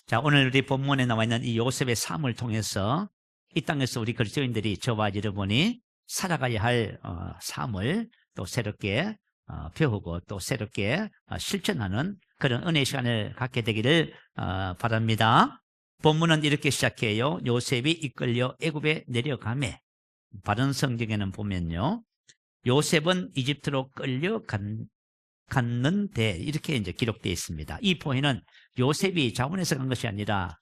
자, 오늘 우리 본문에 나와 있는 이 요셉의 삶을 통해서 이 땅에서 우리 그리스도인들이 저와 여러분이 살아가야 할 삶을 또 새롭게 배우고 또 새롭게 실천하는 그런 은혜의 시간을 갖게 되기를 바랍니다. 본문은 이렇게 시작해요. 요셉이 이끌려 애굽에 내려가매. 바른 성경에는 보면요, 요셉은 이집트로 갔는데 이렇게 이제 기록되어 있습니다. 이 포인트는 요셉이 자원해서 간 것이 아니라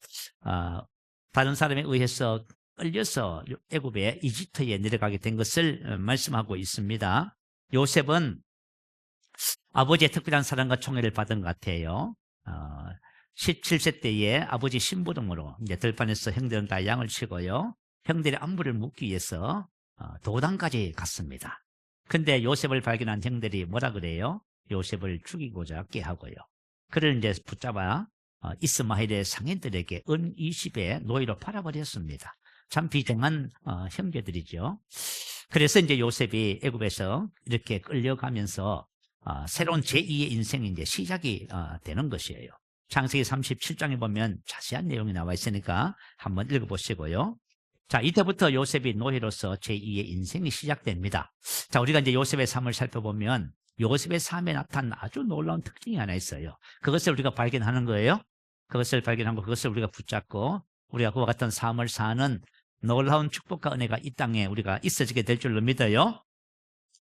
다른 사람에 의해서 끌려서 애굽에 이집트에 내려가게 된 것을 말씀하고 있습니다. 요셉은 아버지의 특별한 사랑과 총애를 받은 것 같아요. 17세 때에 아버지 심부름으로 이제 들판에서 형들은 다 양을 치고요, 형들의 안부를 묻기 위해서 도단까지 갔습니다. 근데 요셉을 발견한 형들이 뭐라 그래요? 요셉을 죽이고자 꾀하고요, 그를 이제 붙잡아 이스마엘의 상인들에게 은 20에 노예로 팔아버렸습니다. 참 비정한 형제들이죠. 그래서 이제 요셉이 애굽에서 이렇게 끌려가면서 새로운 제2의 인생이 이제 시작이 되는 것이에요. 창세기 37장에 보면 자세한 내용이 나와 있으니까 한번 읽어보시고요. 자, 이때부터 요셉이 노예로서 제2의 인생이 시작됩니다. 자, 우리가 이제 요셉의 삶을 살펴보면 요셉의 삶에 나타난 아주 놀라운 특징이 하나 있어요. 그것을 우리가 발견하는 거예요. 그것을 발견하고 그것을 우리가 붙잡고 우리가 그와 같은 삶을 사는 놀라운 축복과 은혜가 이 땅에 우리가 있어지게 될 줄로 믿어요.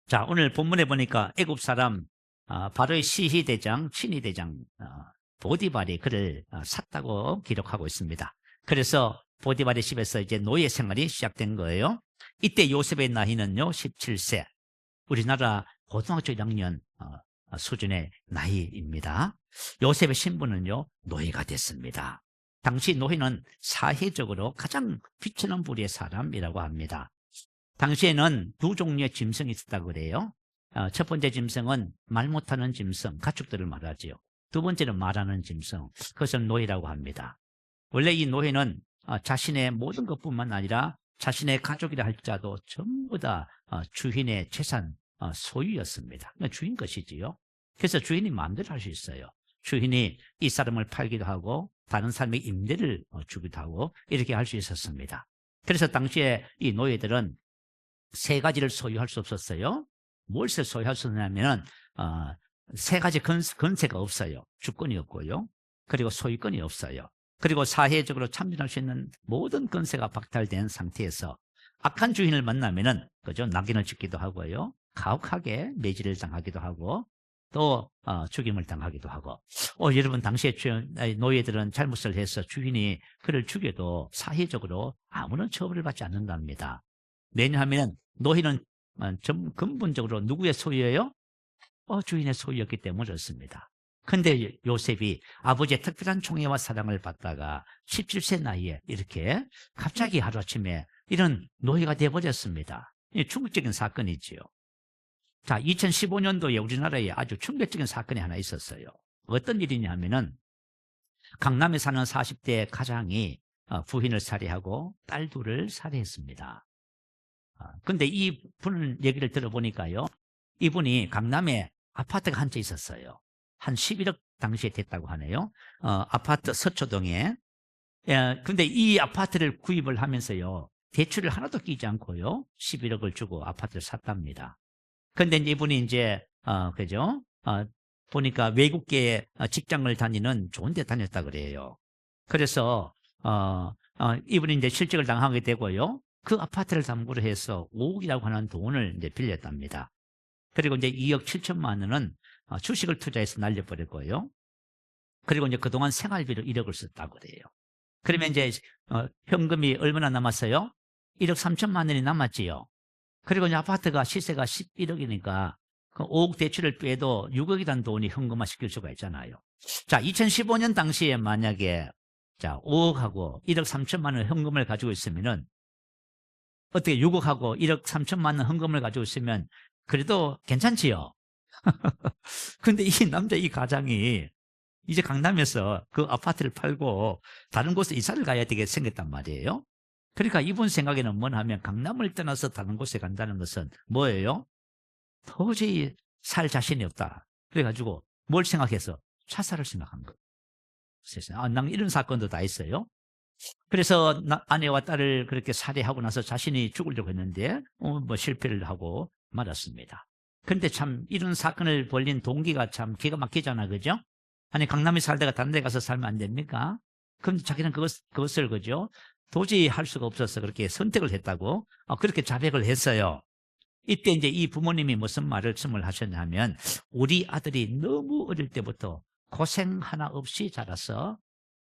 자, 오늘 본문에 보니까 애굽 사람 바로의 시히 대장, 친위 대장 보디발이 그를 샀다고 기록하고 있습니다. 그래서 보디발의 집에서 이제 노예 생활이 시작된 거예요. 이때 요셉의 나이는요 17세, 우리나라 고등학교 1학년 수준의 나이입니다. 요셉의 신분은요 노예가 됐습니다. 당시 노예는 사회적으로 가장 비천한 부류의 사람이라고 합니다. 당시에는 두 종류의 짐승이 있었다고 그래요. 첫 번째 짐승은 말 못하는 짐승, 가축들을 말하지요. 두 번째는 말하는 짐승, 그것을 노예라고 합니다. 원래 이 노예는 자신의 모든 것뿐만 아니라 자신의 가족이라 할지라도 전부 다 주인의 재산, 소유였습니다. 그러니까 주인 것이지요. 그래서 주인이 마음대로 할 수 있어요. 주인이 이 사람을 팔기도 하고 다른 사람의 임대를 주기도 하고 이렇게 할 수 있었습니다. 그래서 당시에 이 노예들은 세 가지를 소유할 수 없었어요. 무엇을 소유할 수 없냐면 세 가지 건세가 없어요. 주권이 없고요, 그리고 소유권이 없어요. 그리고 사회적으로 참여할 수 있는 모든 건세가 박탈된 상태에서 악한 주인을 만나면은 그죠, 낙인을 찍기도 하고요, 가혹하게 매질을 당하기도 하고 또 죽임을 당하기도 하고. 여러분, 당시에 노예들은 잘못을 해서 주인이 그를 죽여도 사회적으로 아무런 처벌을 받지 않는답니다. 왜냐하면 노예는 근본적으로 누구의 소유예요? 주인의 소유였기 때문에 그렇습니다. 근데 요셉이 아버지의 특별한 총애와 사랑을 받다가 17세 나이에 이렇게 갑자기 하루아침에 이런 노예가 되어버렸습니다. 충격적인 사건이지요. 자, 2015년도에 우리나라에 아주 충격적인 사건이 하나 있었어요. 어떤 일이냐면은 강남에 사는 40대 가장이 부인을 살해하고 딸 둘을 살해했습니다. 근데 이 분 얘기를 들어보니까요, 이분이 강남에 아파트가 한 채 있었어요. 한 11억 당시에 됐다고 하네요. 아파트 서초동에. 근데 이 아파트를 구입을 하면서요, 대출을 하나도 끼지 않고요 11억을 주고 아파트를 샀답니다. 근데 이분이 이제 그죠? 보니까 외국계 직장을 다니는 좋은 데 다녔다 그래요. 그래서 이분이 이제 실직을 당하게 되고요, 그 아파트를 담보로 해서 5억이라고 하는 돈을 이제 빌렸답니다. 그리고 이제 2억 7천만 원은 주식을 투자해서 날려버렸고요. 그리고 이제 그동안 생활비로 1억을 썼다고 그래요. 그러면 이제 현금이 얼마나 남았어요? 1억 3천만 원이 남았지요. 그리고 이제 아파트가 시세가 11억이니까 그 5억 대출을 빼도 6억이라는 돈이 현금화 시킬 수가 있잖아요. 자, 2015년 당시에 만약에 5억하고 1억 3천만 원 현금을 가지고 있으면은 어떻게 6억하고 1억 3천만 원 현금을 가지고 있으면 그래도 괜찮지요. 근데 이 남자, 이 가장이 이제 강남에서 그 아파트를 팔고 다른 곳에 이사를 가야 되게 생겼단 말이에요. 그러니까 이분 생각에는 뭐냐 하면 강남을 떠나서 다른 곳에 간다는 것은 뭐예요? 도저히 살 자신이 없다. 그래가지고 뭘 생각해서 자살을 생각한 거예요. 세상에. 이런 사건도 다 있어요. 그래서 아내와 딸을 그렇게 살해하고 나서 자신이 죽으려고 했는데 뭐 실패를 하고 말았습니다. 근데 참 이런 사건을 벌린 동기가 참 기가 막히잖아, 그죠? 아니 강남에 살다가 다른 데 가서 살면 안 됩니까? 그럼 자기는 그것을 그죠? 도저히 할 수가 없어서 그렇게 선택을 했다고 그렇게 자백을 했어요. 이때 이제 이 부모님이 무슨 말씀을 하셨냐면 우리 아들이 너무 어릴 때부터 고생 하나 없이 자라서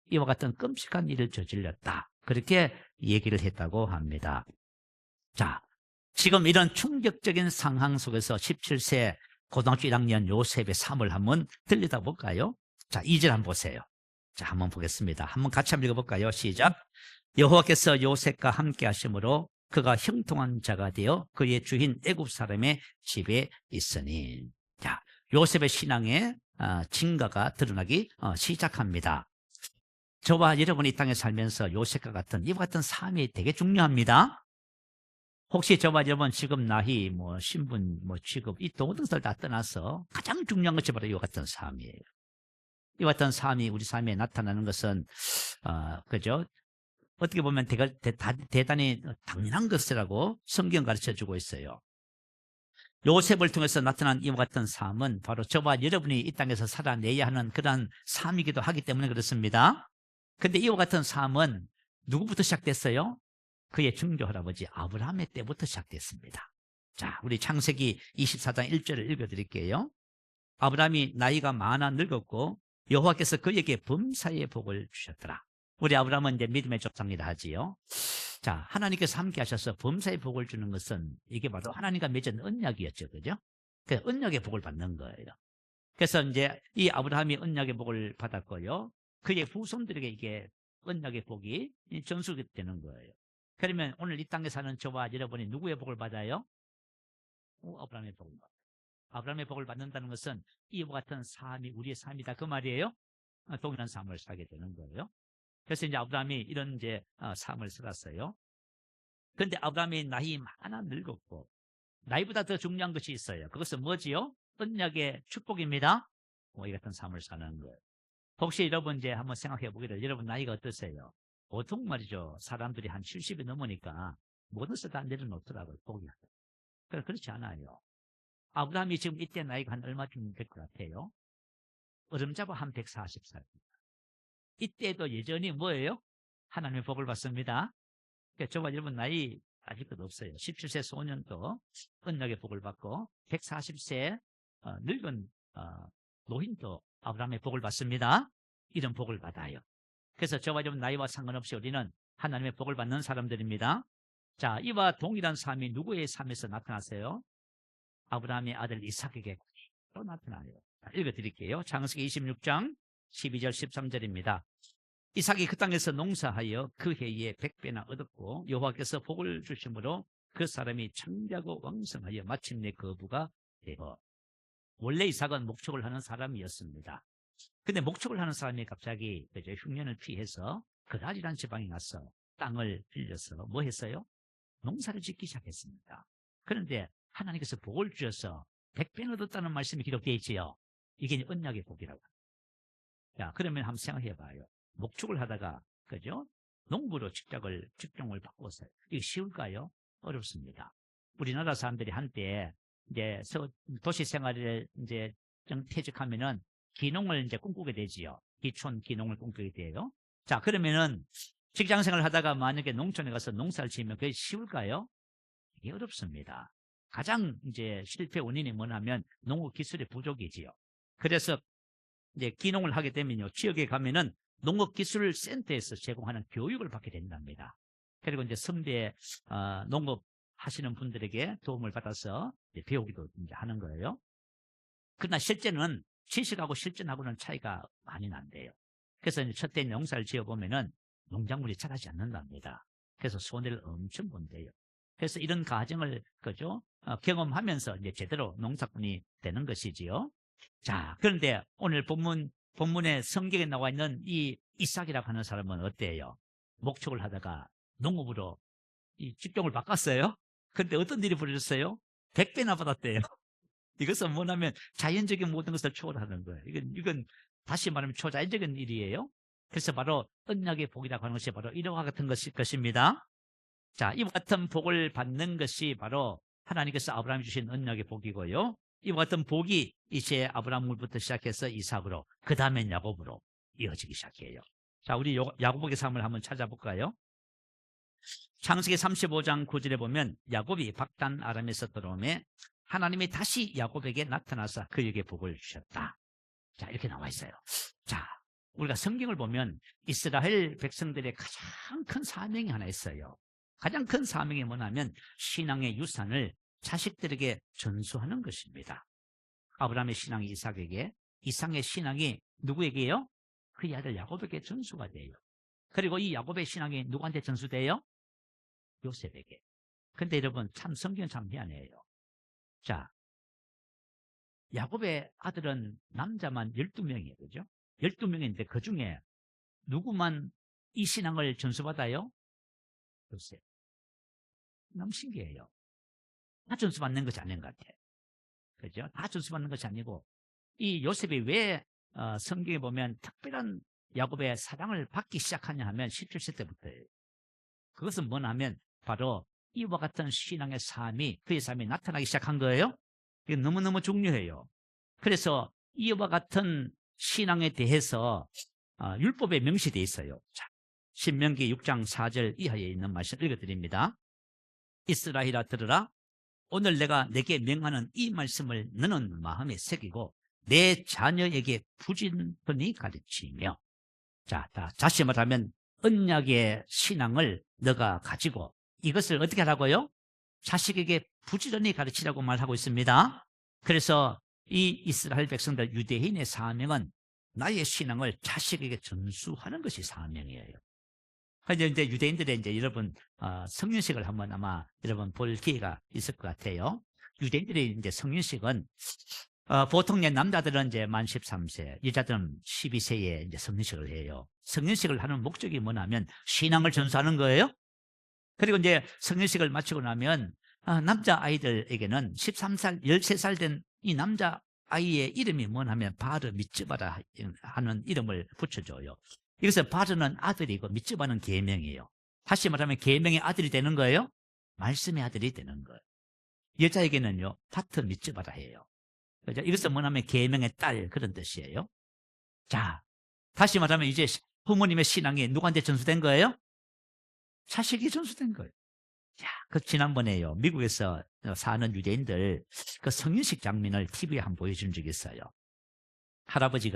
이와 같은 끔찍한 일을 저질렀다. 그렇게 얘기를 했다고 합니다. 자, 지금 이런 충격적인 상황 속에서 17세 고등학교 1학년 요셉의 삶을 한번 들여다볼까요? 자, 2절 한번 보세요. 자, 한번 보겠습니다. 한번 같이 한번 읽어볼까요? 시작. 여호와께서 요셉과 함께 하심으로 그가 형통한 자가 되어 그의 주인 애굽 사람의 집에 있으니. 자, 요셉의 신앙의 증거가 드러나기 시작합니다. 저와 여러분이 이 땅에 살면서 요셉과 같은 이와 같은 삶이 되게 중요합니다. 혹시 저와 여러분 지금 나이, 뭐 신분, 뭐 직업 이 모든 것을 다 떠나서 가장 중요한 것이 바로 이와 같은 삶이에요. 이와 같은 삶이 우리 삶에 나타나는 것은 그죠? 어떻게 보면 대단히 당연한 것이라고 성경 가르쳐주고 있어요. 요셉을 통해서 나타난 이와 같은 삶은 바로 저와 여러분이 이 땅에서 살아내야 하는 그러한 삶이기도 하기 때문에 그렇습니다. 근데 이와 같은 삶은 누구부터 시작됐어요? 그의 증조 할아버지 아브라함의 때부터 시작됐습니다. 자, 우리 창세기 24장 1절을 읽어드릴게요. 아브라함이 나이가 많아 늙었고 여호와께서 그에게 범사의 복을 주셨더라. 우리 아브라함은 이제 믿음의 조상이라 하지요. 자, 하나님께서 함께 하셔서 범사의 복을 주는 것은 이게 바로 하나님과 맺은 언약이었죠. 그죠? 그 언약의 복을 받는 거예요. 그래서 이제 이 아브라함이 언약의 복을 받았고요. 그의 후손들에게 이게 언약의 복이 전수가 되는 거예요. 그러면 오늘 이 땅에 사는 저와 여러분이 누구의 복을 받아요? 아브라함의 복을 받아요. 아브라함의 복을 받는다는 것은 이와 같은 삶이 우리의 삶이다 그 말이에요. 동일한 삶을 살게 되는 거예요. 그래서 이제 아브라함이 이런 이제 삶을 살았어요. 그런데 아브라함이 나이 많아 늙었고 나이보다 더 중요한 것이 있어요. 그것은 뭐지요? 언약의 축복입니다. 이 같은 삶을 사는 거예요. 혹시 여러분 이제 한번 생각해 보기를 여러분 나이가 어떠세요? 보통 말이죠. 사람들이 한 70이 넘으니까 모든 것을 다 내려놓더라고요. 포기하고. 그렇지 않아요. 아브라함이 지금 이때 나이가 한 얼마쯤 될 것 같아요? 어림잡아 한 140살. 이때도 여전히 뭐예요? 하나님의 복을 받습니다. 그러니까 저와 여러분 나이 아직 것 없어요. 17세 소년도 언약의 복을 받고 140세 늙은 노인도 아브라함의 복을 받습니다. 이런 복을 받아요. 그래서 저와 여러분 나이와 상관없이 우리는 하나님의 복을 받는 사람들입니다. 자, 이와 동일한 삶이 누구의 삶에서 나타났어요? 아브라함의 아들 이삭에게 또 나타나요. 읽어드릴게요. 창세기 26장 12절 13절입니다. 이삭이 그 땅에서 농사하여 그 해에 100배나 얻었고 여호와께서 복을 주심으로 그 사람이 창대하고 왕성하여 마침내 거부가 되어. 원래 이삭은 목축을 하는 사람이었습니다. 근데 목축을 하는 사람이 갑자기 흉년을 피해서 그랄이라는 지방에 가서 땅을 빌려서 뭐 했어요? 농사를 짓기 시작했습니다. 그런데 하나님께서 복을 주셔서 100배나 얻었다는 말씀이 기록되어 있지요. 이게 언약의 복이라고. 자, 그러면 한번 생각해 봐요. 목축을 하다가, 그죠? 농부로 직종을 바꿨어요. 이게 쉬울까요? 어렵습니다. 우리나라 사람들이 한때, 이제, 도시 생활을 이제 퇴직하면은, 기농을 이제 꿈꾸게 되지요. 기농을 꿈꾸게 돼요. 자, 그러면은, 직장 생활을 하다가 만약에 농촌에 가서 농사를 지으면 그게 쉬울까요? 이게 어렵습니다. 가장 이제 실패 원인이 뭐냐면, 농업 기술의 부족이지요. 그래서, 이제 기농을 하게 되면요. 지역에 가면은 농업기술센터에서 제공하는 교육을 받게 된답니다. 그리고 이제 선배 농업 하시는 분들에게 도움을 받아서 이제 배우기도 이제 하는 거예요. 그러나 실제는 지식하고 실전하고는 차이가 많이 난대요. 그래서 이제 첫째 농사를 지어보면은 농작물이 자라지 않는답니다. 그래서 손해를 엄청 본대요. 그래서 이런 과정을 그죠? 경험하면서 이제 제대로 농사꾼이 되는 것이지요. 자, 그런데 오늘 본문에 성경에 나와 있는 이 이삭이라고 하는 사람은 어때요? 목축을 하다가 농업으로 이 직종을 바꿨어요. 그런데 어떤 일이 벌어졌어요? 100배나 받았대요. 이것은 뭐냐면 자연적인 모든 것을 초월하는 거예요. 이건 다시 말하면 초자연적인 일이에요. 그래서 바로 언약의 복이라고 하는 것이 바로 이와 같은 것입니다. 자, 이와 같은 복을 받는 것이 바로 하나님께서 아브라함이 주신 언약의 복이고요. 이와 같은 복이 이제 아브라함으로부터 시작해서 이삭으로, 그 다음엔 야곱으로 이어지기 시작해요. 자, 우리 야곱의 삶을 한번 찾아볼까요? 창세기 35장 9절에 보면 야곱이 박단 아람에서 들어오매 하나님이 다시 야곱에게 나타나서 그에게 복을 주셨다. 자, 이렇게 나와 있어요. 자, 우리가 성경을 보면 이스라엘 백성들의 가장 큰 사명이 하나 있어요. 가장 큰 사명이 뭐냐면 신앙의 유산을 자식들에게 전수하는 것입니다. 아브라함의 신앙이 이삭에게, 이삭의 신앙이 누구에게요? 그의 아들 야곱에게 전수가 돼요. 그리고 이 야곱의 신앙이 누구한테 전수돼요? 요셉에게. 근데 여러분, 참 성경은 참 미안해요. 자, 야곱의 아들은 남자만 12명이에요. 그죠? 12명인데 그 중에 누구만 이 신앙을 전수받아요? 요셉. 너무 신기해요. 다 전수받는 것이 아닌 것 같아요. 그죠? 다 전수받는 것이 아니고, 이 요셉이 왜 성경에 보면 특별한 야곱의 사랑을 받기 시작하냐 하면 17세 때부터예요. 그것은 뭐냐면 바로 이와 같은 신앙의 삶이, 그의 삶이 나타나기 시작한 거예요. 이게 너무너무 중요해요. 그래서 이와 같은 신앙에 대해서 율법에 명시되어 있어요. 자, 신명기 6장 4절 이하에 있는 말씀 읽어드립니다. 이스라엘아 들으라. 오늘 내가 내게 명하는 이 말씀을 너는 마음에 새기고 내 자녀에게 부지런히 가르치며. 자, 다시 말하면 언약의 신앙을 너가 가지고 이것을 어떻게 하라고요? 자식에게 부지런히 가르치라고 말하고 있습니다. 그래서 이 이스라엘 백성들, 유대인의 사명은 나의 신앙을 자식에게 전수하는 것이 사명이에요. 그런데 이제 유대인들의 이제 여러분 성윤식을 한번 아마 여러분 볼 기회가 있을 것 같아요. 유대인들의 이제 성윤식은 보통 이제 남자들은 이제 만 13세, 여자들은 12세에 이제 성윤식을 해요. 성윤식을 하는 목적이 뭐냐면 신앙을 전수하는 거예요. 그리고 이제 성윤식을 마치고 나면 남자 아이들에게는 13살, 13살 된 이 남자 아이의 이름이 뭐냐면 바르 미츠바라 하는 이름을 붙여줘요. 이것은 바르는 아들이고 미츠바는 계명이에요. 다시 말하면 계명의 아들이 되는 거예요. 말씀의 아들이 되는 거예요. 여자에게는요 파트 미츠바라 해요. 그죠? 이것은 뭐냐면 계명의 딸, 그런 뜻이에요. 자, 다시 말하면 이제 부모님의 신앙이 누구한테 전수된 거예요? 자식이 전수된 거예요. 야, 그 지난번에요 미국에서 사는 유대인들 그 성인식 장면을 TV에 한번 보여준 적이 있어요. 할아버지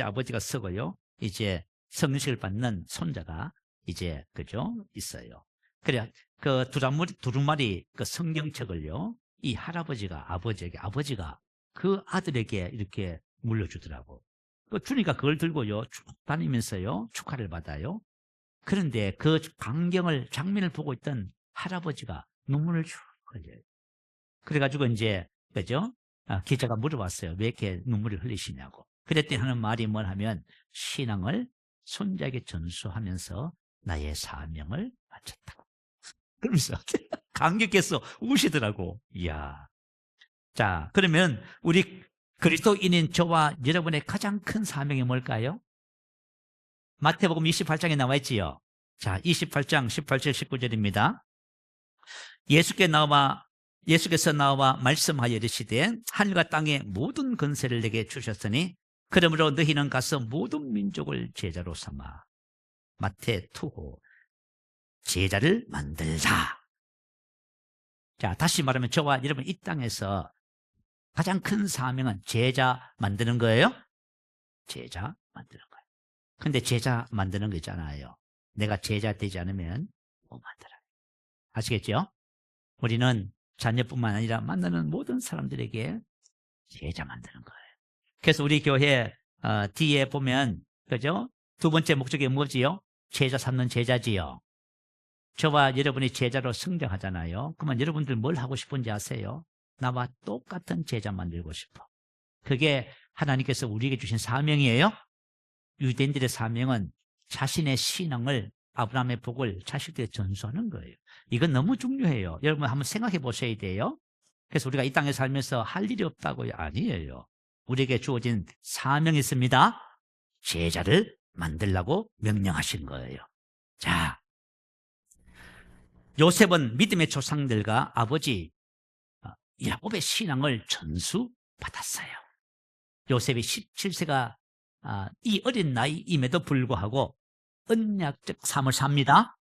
아버지가 서고요 이제 성인식을 받는 손자가 이제 그죠 있어요. 그래 그 두루마리 그 성경책을요 이 할아버지가 아버지가 그 아들에게 이렇게 물려주더라고. 주니까 그걸 들고요 쭉 다니면서요 축하를 받아요. 그런데 그 장면을 보고 있던 할아버지가 눈물을 쭉 흘려요. 그래가지고 이제 그죠? 기자가 물어봤어요. 왜 이렇게 눈물을 흘리시냐고. 그랬더니 하는 말이 뭐냐면 신앙을 손자에게 전수하면서 나의 사명을 마쳤다고. 그러면서 감격해서 우시더라고. 이야. 자, 그러면 우리 그리스도인인 저와 여러분의 가장 큰 사명이 뭘까요? 마태복음 28장에 나와 있지요. 자, 28장 18절 19절입니다. 예수께서 나와 말씀하여 이르시되 하늘과 땅의 모든 권세를 내게 주셨으니 그러므로 너희는 가서 모든 민족을 제자로 삼아 마태 투호 제자를 만들자. 자, 다시 말하면 저와 여러분 이 땅에서 가장 큰 사명은 제자 만드는 거예요. 제자 만드는 거예요. 근데 제자 만드는 거 있잖아요. 내가 제자 되지 않으면 못 만들어요. 아시겠죠? 우리는 자녀뿐만 아니라 만나는 모든 사람들에게 제자 만드는 거예요. 그래서 우리 교회 뒤에 보면 그죠? 두 번째 목적이 뭐지요? 제자 삼는 제자지요. 저와 여러분이 제자로 성장하잖아요. 그러면 여러분들 뭘 하고 싶은지 아세요? 나와 똑같은 제자 만들고 싶어. 그게 하나님께서 우리에게 주신 사명이에요. 유대인들의 사명은 자신의 신앙을 아브라함의 복을 자식들에게 전수하는 거예요. 이건 너무 중요해요. 여러분 한번 생각해 보셔야 돼요. 그래서 우리가 이 땅에 살면서 할 일이 없다고요? 아니에요. 우리에게 주어진 사명이 있습니다. 제자를 만들라고 명령하신 거예요. 자, 요셉은 믿음의 조상들과 아버지 야곱의 신앙을 전수받았어요. 요셉이 17세가 이 어린 나이임에도 불구하고 언약적 삶을 삽니다.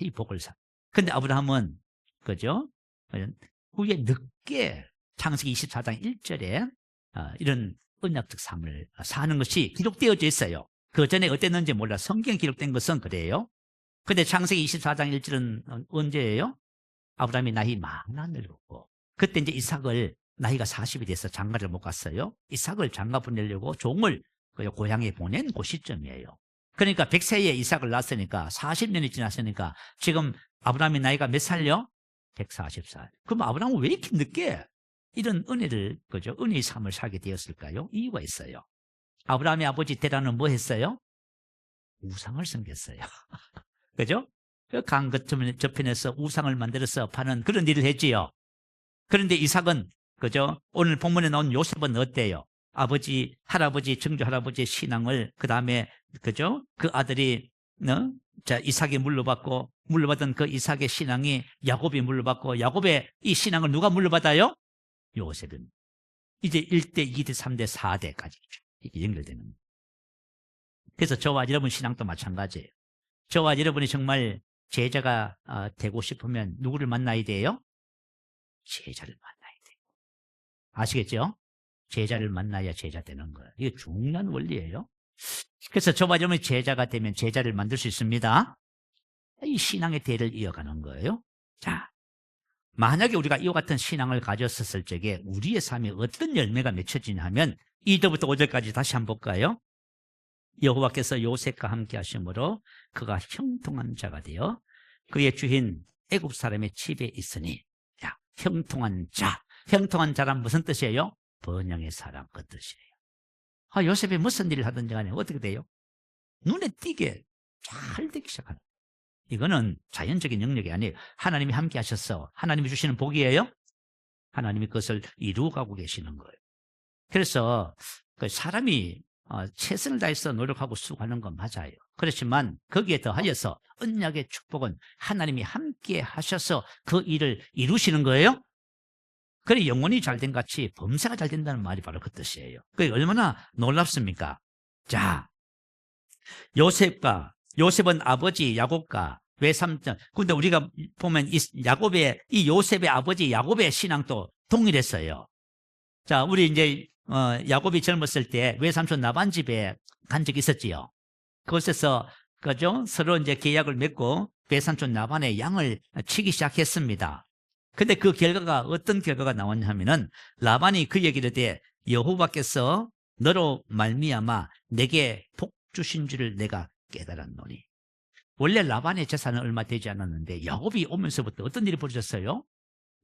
이 복을 사. 근데 아브라함은 그죠? 후에 늦게 창세기 24장 1절에 이런 언약적 삶을 사는 것이 기록되어져 있어요. 그 전에 어땠는지 몰라. 성경에 기록된 것은 그래요. 근데 창세기 24장 1절은 언제예요? 아브라함이 나이 많아 늙었고, 그때 이제 이삭을 나이가 40이 돼서 장가를 못 갔어요. 이삭을 장가 보내려고 종을 고향에 보낸 그 시점이에요. 그러니까 100세에 이삭을 낳았으니까 40년이 지났으니까 지금 아브라함의 나이가 몇 살요? 140살. 그럼 아브라함은 왜 이렇게 늦게 이런 은혜를, 그죠? 은혜의 삶을 살게 되었을까요? 이유가 있어요. 아브라함의 아버지 데라는 뭐 했어요? 우상을 섬겼어요. 그죠? 강 저편에서 우상을 만들어서 파는 그런 일을 했지요. 그런데 이삭은, 그죠? 오늘 본문에 나온 요셉은 어때요? 아버지, 할아버지, 증조 할아버지의 신앙을, 그 다음에, 그죠? 그 아들이, 이삭이 물려받고, 물려받은 그 이삭의 신앙이 야곱이 물려받고, 야곱의 이 신앙을 누가 물려받아요? 요셉입니다. 이제 1대, 2대, 3대, 4대까지 이게 연결되는 거예요. 그래서 저와 여러분 신앙도 마찬가지예요. 저와 여러분이 정말 제자가 되고 싶으면 누구를 만나야 돼요? 제자를 만나야 돼요. 아시겠죠? 제자를 만나야 제자 되는 거예요. 이게 중요한 원리예요. 그래서 저와 여러분이 제자가 되면 제자를 만들 수 있습니다. 이 신앙의 대를 이어가는 거예요. 자, 만약에 우리가 이와 같은 신앙을 가졌었을 적에 우리의 삶에 어떤 열매가 맺혀지냐 하면 2절부터 5절까지 다시 한번 볼까요? 여호와께서 요셉과 함께 하심으로 그가 형통한 자가 되어 그의 주인 애굽 사람의 집에 있으니. 자, 형통한 자. 형통한 자란 무슨 뜻이에요? 번영의 사람 그 뜻이에요. 요셉이 무슨 일을 하든지 간에 어떻게 돼요? 눈에 띄게 잘 되기 시작하는 거예요. 이거는 자연적인 영역이 아니에요. 하나님이 함께 하셔서 하나님이 주시는 복이에요. 하나님이 그것을 이루어가고 계시는 거예요. 그래서 사람이 최선을 다해서 노력하고 수고하는 건 맞아요. 그렇지만 거기에 더하여서 언약의 축복은 하나님이 함께 하셔서 그 일을 이루시는 거예요. 그래 영혼이 잘된 같이 범사가 잘 된다는 말이 바로 그 뜻이에요. 그게 얼마나 놀랍습니까? 자, 요셉은 아버지 야곱과 외삼촌. 근데 우리가 보면 이 요셉의 아버지 야곱의 신앙도 동일했어요. 자, 우리 이제 야곱이 젊었을 때 외삼촌 라반 집에 간 적이 있었지요. 그곳에서 그죠? 서로 이제 계약을 맺고 외삼촌 라반의 양을 치기 시작했습니다. 근데 그 결과가 어떤 결과가 나왔냐면은 라반이 그 얘기를 해 여호와께서 너로 말미암아 내게 복 주신 줄을 내가 깨달았노니. 원래 라반의 재산은 얼마 되지 않았는데 야곱이 오면서부터 어떤 일이 벌어졌어요?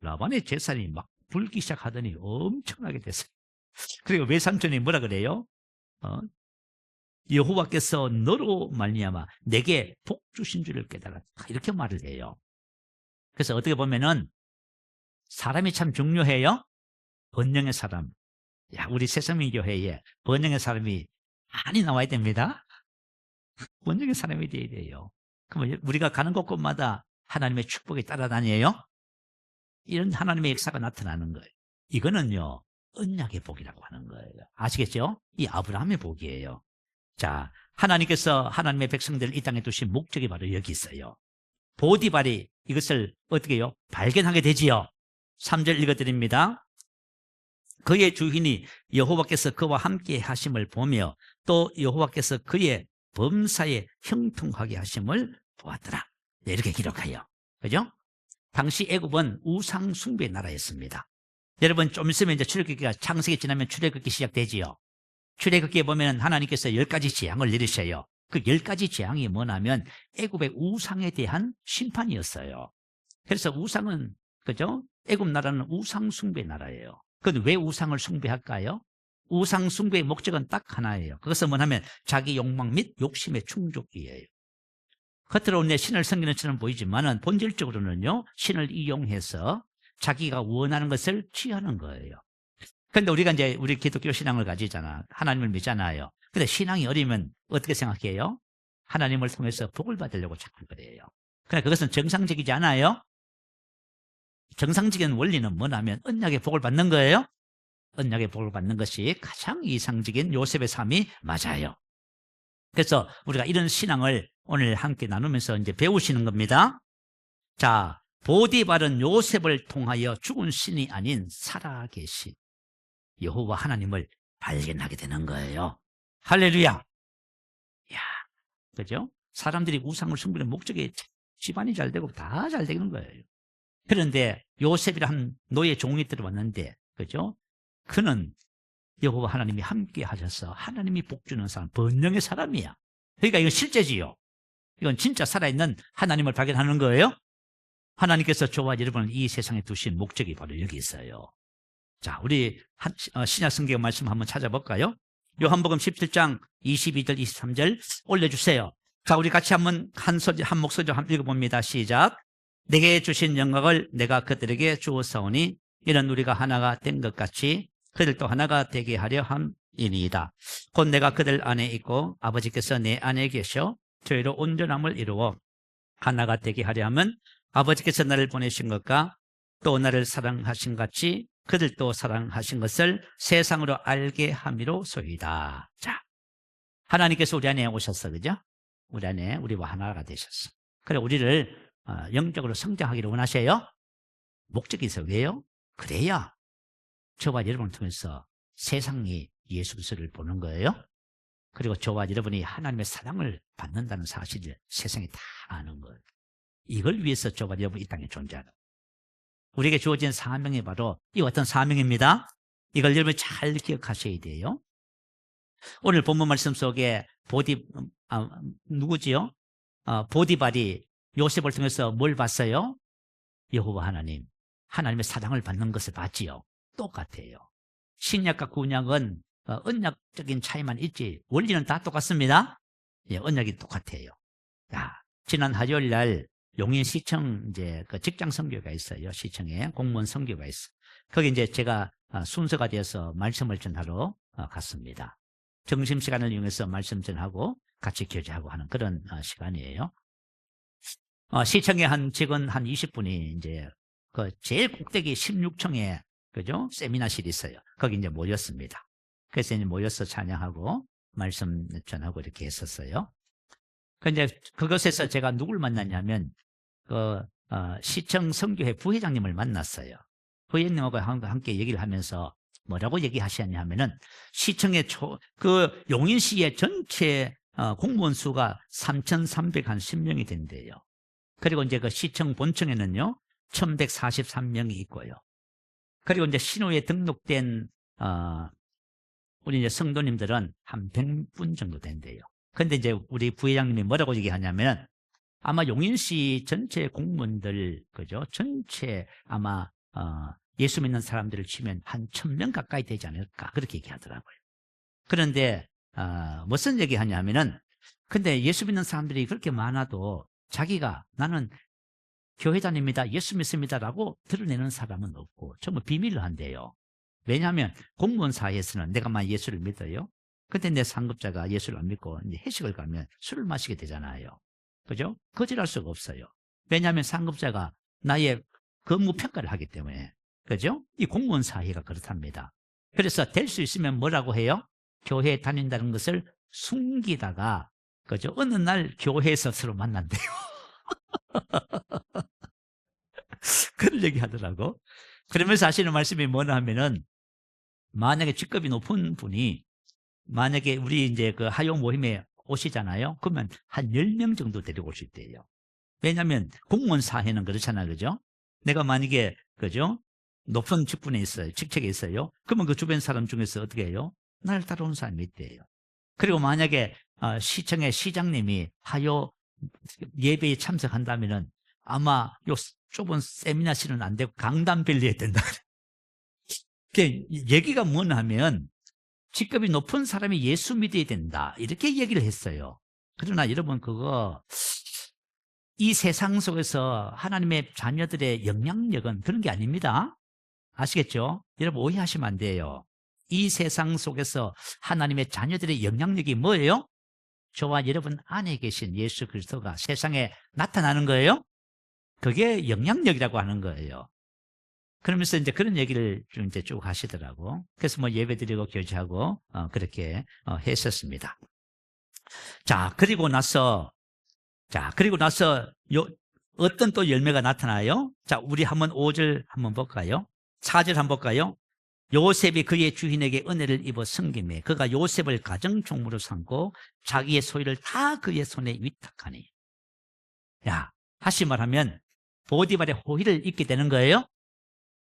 라반의 재산이 막 불기 시작하더니 엄청나게 됐어요. 그리고 외삼촌이 뭐라 그래요? 여호와께서 너로 말미암아 내게 복 주신 줄을 깨달았다. 이렇게 말을 해요. 그래서 어떻게 보면은 사람이 참 중요해요. 번영의 사람. 야, 우리 새생명교회에 번영의 사람이 많이 나와야 됩니다. 번영의 사람이 되어야 돼요. 그럼 우리가 가는 곳곳마다 하나님의 축복이 따라다녀요. 이런 하나님의 역사가 나타나는 거예요. 이거는요, 언약의 복이라고 하는 거예요. 아시겠죠? 이 아브라함의 복이에요. 자, 하나님께서 하나님의 백성들을 이 땅에 두신 목적이 바로 여기 있어요. 보디발이 이것을 어떻게 해요? 발견하게 되지요. 3절 읽어드립니다. 그의 주인이 여호와께서 그와 함께 하심을 보며 또 여호와께서 그의 범사에 형통하게 하심을 보았더라. 네, 이렇게 기록해요. 그죠? 당시 애굽은 우상 숭배의 나라였습니다. 여러분 좀 있으면 이제 출애굽기가 창세기 지나면 출애굽기 시작되지요. 출애굽기에 보면 하나님께서 10가지 재앙을 내리셔요. 그 10가지 재앙이 뭐냐면 애굽의 우상에 대한 심판이었어요. 그래서 우상은 그죠? 애굽 나라는 우상 숭배의 나라예요. 그런데 왜 우상을 숭배할까요? 우상 숭배의 목적은 딱 하나예요. 그것은 뭐냐면 자기 욕망 및 욕심의 충족이에요. 겉으로는 신을 섬기는 것처럼 보이지만은 본질적으로는요, 신을 이용해서 자기가 원하는 것을 취하는 거예요. 근데 우리가 이제 우리 기독교 신앙을 가지잖아. 하나님을 믿잖아요. 근데 신앙이 어리면 어떻게 생각해요? 하나님을 통해서 복을 받으려고 자꾸 그래요. 그러나 그것은 정상적이지 않아요? 정상적인 원리는 뭐냐면 언약의 복을 받는 거예요. 언약의 복을 받는 것이 가장 이상적인 요셉의 삶이 맞아요. 그래서 우리가 이런 신앙을 오늘 함께 나누면서 이제 배우시는 겁니다. 자, 보디발은 요셉을 통하여 죽은 신이 아닌 살아계신 여호와 하나님을 발견하게 되는 거예요. 할렐루야. 야, 그죠? 사람들이 우상을 숭배하는 목적이 집안이 잘 되고 다 잘 되는 거예요. 그런데 요셉이라 한 노예 종이 들어왔는데, 그죠? 그는 여호와 하나님이 함께 하셔서 하나님이 복주는 사람, 번영의 사람이야. 그러니까 이건 실제지요. 이건 진짜 살아있는 하나님을 발견하는 거예요. 하나님께서 저와 여러분을 이 세상에 두신 목적이 바로 여기 있어요. 자, 우리 신약 성경 말씀 한번 찾아볼까요? 요한복음 17장 22절 23절 올려주세요. 자, 우리 같이 한번 한 목소리로 한번 읽어봅니다. 시작. 내게 주신 영광을 내가 그들에게 주었사오니 이는 우리가 하나가 된 것 같이 그들도 하나가 되게 하려 함이니이다. 곧 내가 그들 안에 있고 아버지께서 내 안에 계셔 저희로 온전함을 이루어 하나가 되게 하려 함은 아버지께서 나를 보내신 것과 또 나를 사랑하신 같이 그들도 사랑하신 것을 세상으로 알게 함이로소이다. 자, 하나님께서 우리 안에 오셨어, 그죠? 우리 안에 우리와 하나가 되셨어. 그래, 우리를 영적으로 성장하기를 원하셔요. 목적이 있어요. 왜요? 그래야 저와 여러분을 통해서 세상이 예수 그리스도를 보는 거예요. 그리고 저와 여러분이 하나님의 사랑을 받는다는 사실을 세상이 다 아는 거예요. 이걸 위해서 저와 여러분이 이 땅에 존재하는 거예요. 우리에게 주어진 사명이 바로 이 어떤 사명입니다. 이걸 여러분이 잘 기억하셔야 돼요. 오늘 본문 말씀 속에 누구지요? 보디발이 요셉을 통해서 뭘 봤어요? 여호와 하나님, 하나님의 사랑을 받는 것을 봤지요. 똑같아요. 신약과 구약은 언약적인 차이만 있지 원리는 다 똑같습니다. 예, 언약이 똑같아요. 자, 지난 화요일 날 용인시청 이제 그 직장 선교가 있어요. 시청에 공무원 선교가 있어. 거기 이제 제가 순서가 되어서 말씀을 전하러 갔습니다. 점심 시간을 이용해서 말씀 전하고 같이 교제하고 하는 그런 시간이에요. 시청에 직원 한 20분이 이제 그 제일 꼭대기 16층에 그죠? 세미나실이 있어요. 거기 이제 모였습니다. 그래서 이제 모여서 찬양하고 말씀 전하고 이렇게 했었어요. 근데 그것에서 제가 누굴 만났냐면 시청 선교회 부회장님을 만났어요. 부회장님하고 함께 얘기를 하면서 뭐라고 얘기하시냐 하면은 시청의 그 용인시의 전체 공무원 수가 3,310명이 된대요. 그리고 이제 그 시청 본청에는요 1,143명이 있고요. 그리고 이제 신호에 등록된 우리 이제 성도님들은 한 100분 정도 된대요. 근데 이제 우리 부회장님이 뭐라고 얘기하냐면 아마 용인시 전체 공무원들 그죠? 전체 아마 예수 믿는 사람들을 치면 한 1,000명 가까이 되지 않을까 그렇게 얘기하더라고요. 그런데 무슨 얘기하냐면은 근데 예수 믿는 사람들이 그렇게 많아도 자기가 나는 교회 다닙니다. 예수 믿습니다라고 드러내는 사람은 없고 전부 비밀로 한대요. 왜냐하면 공무원 사회에서는 내가 만약 예수를 믿어요. 근데 내 상급자가 예수를 안 믿고 이제 회식을 가면 술을 마시게 되잖아요. 그죠? 거절할 수가 없어요. 왜냐하면 상급자가 나의 근무 평가를 하기 때문에. 그죠? 이 공무원 사회가 그렇답니다. 그래서 될 수 있으면 뭐라고 해요? 교회에 다닌다는 것을 숨기다가 그죠? 어느 날 교회에서 서로 만난대요. 그런 얘기 하더라고. 그러면서 하시는 말씀이 뭐냐 하면은 만약에 직급이 높은 분이 만약에 우리 이제 그 하용 모임에 오시잖아요. 그러면 한 10명 정도 데리고 올 수 있대요. 왜냐하면 공무원 사회는 그렇잖아요. 그죠? 내가 만약에 그죠? 높은 직분에 있어요. 직책에 있어요. 그러면 그 주변 사람 중에서 어떻게 해요? 나를 따라오는 사람이 있대요. 그리고 만약에 시청의 시장님이 하요 예배에 참석한다면은 아마 요 좁은 세미나실은 안 되고 강단 빌려야 된다. 얘기가 뭐냐면 직급이 높은 사람이 예수 믿어야 된다. 이렇게 얘기를 했어요. 그러나 여러분 그거 이 세상 속에서 하나님의 자녀들의 영향력은 그런 게 아닙니다. 아시겠죠? 여러분 오해하시면 안 돼요. 이 세상 속에서 하나님의 자녀들의 영향력이 뭐예요? 저와 여러분 안에 계신 예수 그리스도가 세상에 나타나는 거예요. 그게 영향력이라고 하는 거예요. 그러면서 이제 그런 얘기를 좀 이제 쭉 하시더라고. 그래서 뭐 예배드리고 교제하고 그렇게 했었습니다. 그리고 나서 어떤 또 열매가 나타나요? 우리 한번 5절 한번 볼까요? 4절 한번 볼까요? 요셉이 그의 주인에게 은혜를 입어 섬김에 그가 요셉을 가정총무로 삼고 자기의 소유를 다 그의 손에 위탁하니. 다시 말하면 보디발의 호의를 입게 되는 거예요.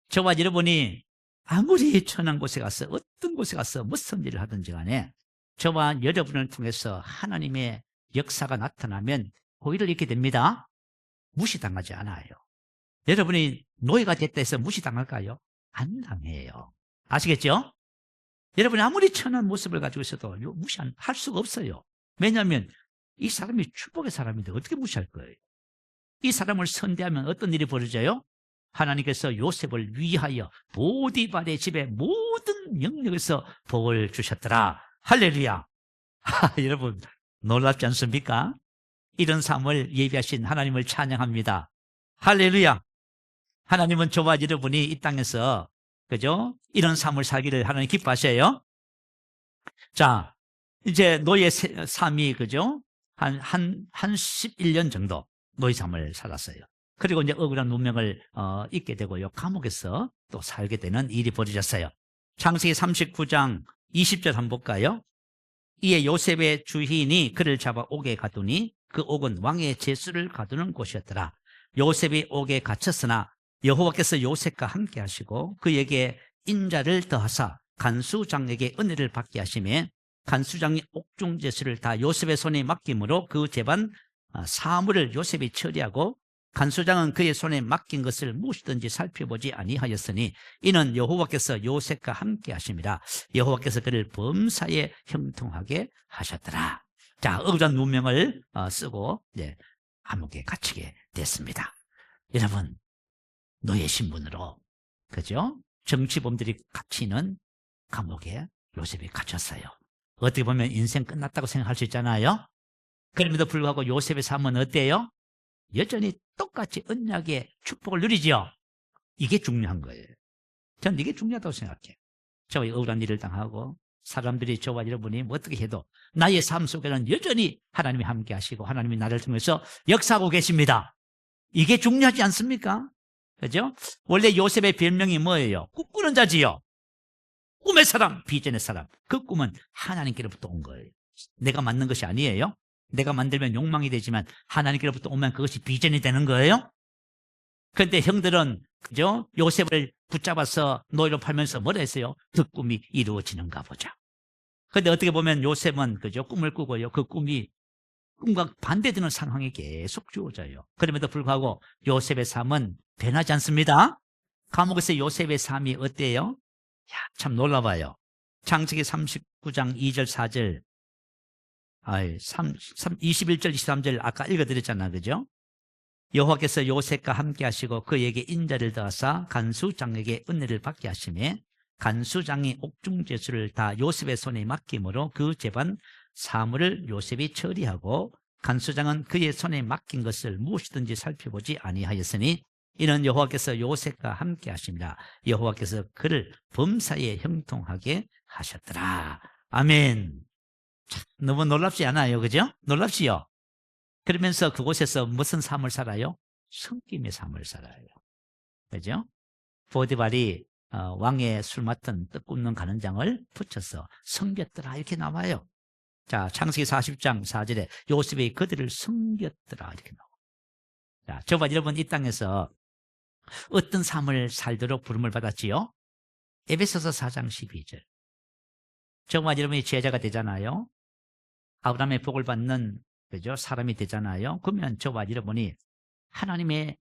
저와 여러분이 아무리 천한 곳에 가서 어떤 곳에 가서 무슨 일을 하든지 간에 저와 여러분을 통해서 하나님의 역사가 나타나면 호의를 입게 됩니다. 무시당하지 않아요. 여러분이 노예가 됐다 해서 무시당할까요? 안 당해요. 아시겠죠? 여러분이 아무리 천한 모습을 가지고 있어도 무시할 수가 없어요. 왜냐하면 이 사람이 축복의 사람인데 어떻게 무시할 거예요? 이 사람을 선대하면 어떤 일이 벌어져요? 하나님께서 요셉을 위하여 보디발의 집에 모든 영역에서 복을 주셨더라. 할렐루야. 여러분 놀랍지 않습니까? 이런 삶을 예비하신 하나님을 찬양합니다. 할렐루야. 하나님은 저와 여러분이 이 땅에서 그죠? 이런 삶을 살기를 하나님 기뻐하셔요. 이제 노예 삶이 그죠? 한 11년 정도 노예 삶을 살았어요. 그리고 이제 억울한 운명을 잊게 되고요. 감옥에서 또 살게 되는 일이 벌어졌어요. 창세기 39장 20절 한번 볼까요? 이에 요셉의 주인이 그를 잡아 옥에 가두니 그 옥은 왕의 제수를 가두는 곳이었더라. 요셉이 옥에 갇혔으나 여호와께서 요셉과 함께 하시고 그에게 인자를 더하사 간수장에게 은혜를 받게 하시매 간수장이 옥중 제수를 다 요셉의 손에 맡김으로 그 재반 사물을 요셉이 처리하고 간수장은 그의 손에 맡긴 것을 무엇이든지 살펴보지 아니하였으니 이는 여호와께서 요셉과 함께 하심이라. 여호와께서 그를 범사에 형통하게 하셨더라. 억울한 누명을 쓰고 감옥에 갇히게 됐습니다. 여러분 노예 신분으로 그죠? 정치범들이 갇히는 감옥에 요셉이 갇혔어요. 어떻게 보면 인생 끝났다고 생각할 수 있잖아요. 그럼에도 불구하고 요셉의 삶은 어때요? 여전히 똑같이 언약의 축복을 누리죠. 이게 중요한 거예요. 저는 이게 중요하다고 생각해요. 저와 억울한 일을 당하고 사람들이 저와 여러분이 어떻게 해도 나의 삶 속에는 여전히 하나님이 함께 하시고 하나님이 나를 통해서 역사하고 계십니다. 이게 중요하지 않습니까? 그죠? 원래 요셉의 별명이 뭐예요? 꿈꾸는 자지요. 꿈의 사람, 비전의 사람. 그 꿈은 하나님께로부터 온 거예요. 내가 만든 것이 아니에요. 내가 만들면 욕망이 되지만 하나님께로부터 오면 그것이 비전이 되는 거예요. 그런데 형들은 그죠? 요셉을 붙잡아서 노예로 팔면서 뭐라 했어요? 그 꿈이 이루어지는가 보자. 그런데 어떻게 보면 요셉은 그죠? 꿈을 꾸고요. 그 꿈이 꿈과 반대되는 상황이 계속 주어져요. 그럼에도 불구하고 요셉의 삶은 변하지 않습니다. 감옥에서 요셉의 삶이 어때요? 참 놀라봐요. 창세기 39장 2절 4절 21절 23절 아까 읽어드렸잖아. 그죠? 여호와께서 요셉과 함께 하시고 그에게 인자를 더하사 간수장에게 은혜를 받게 하시매 간수장이 옥중제수를 다 요셉의 손에 맡김으로 그 재반 사물을 요셉이 처리하고 간수장은 그의 손에 맡긴 것을 무엇이든지 살펴보지 아니하였으니 이는 여호와께서 요셉과 함께 하십니다. 여호와께서 그를 범사에 형통하게 하셨더라. 아멘. 너무 놀랍지 않아요? 그죠? 놀랍지요? 그러면서 그곳에서 무슨 삶을 살아요? 섬김의 삶을 살아요. 그죠? 보디발이 왕의 술 맡은 떡 굽는 가는장을 붙여서 섬겼더라 이렇게 나와요. 창세기 40장 4절에 요셉이 그들을 섬겼더라 이렇게 나와요. 저와 여러분 이 땅에서 어떤 삶을 살도록 부름을 받았지요? 에베소서 4장 12절. 저와 여러분이 제자가 되잖아요. 아브라함의 복을 받는 그죠? 사람이 되잖아요. 그러면 저와 여러분이 하나님의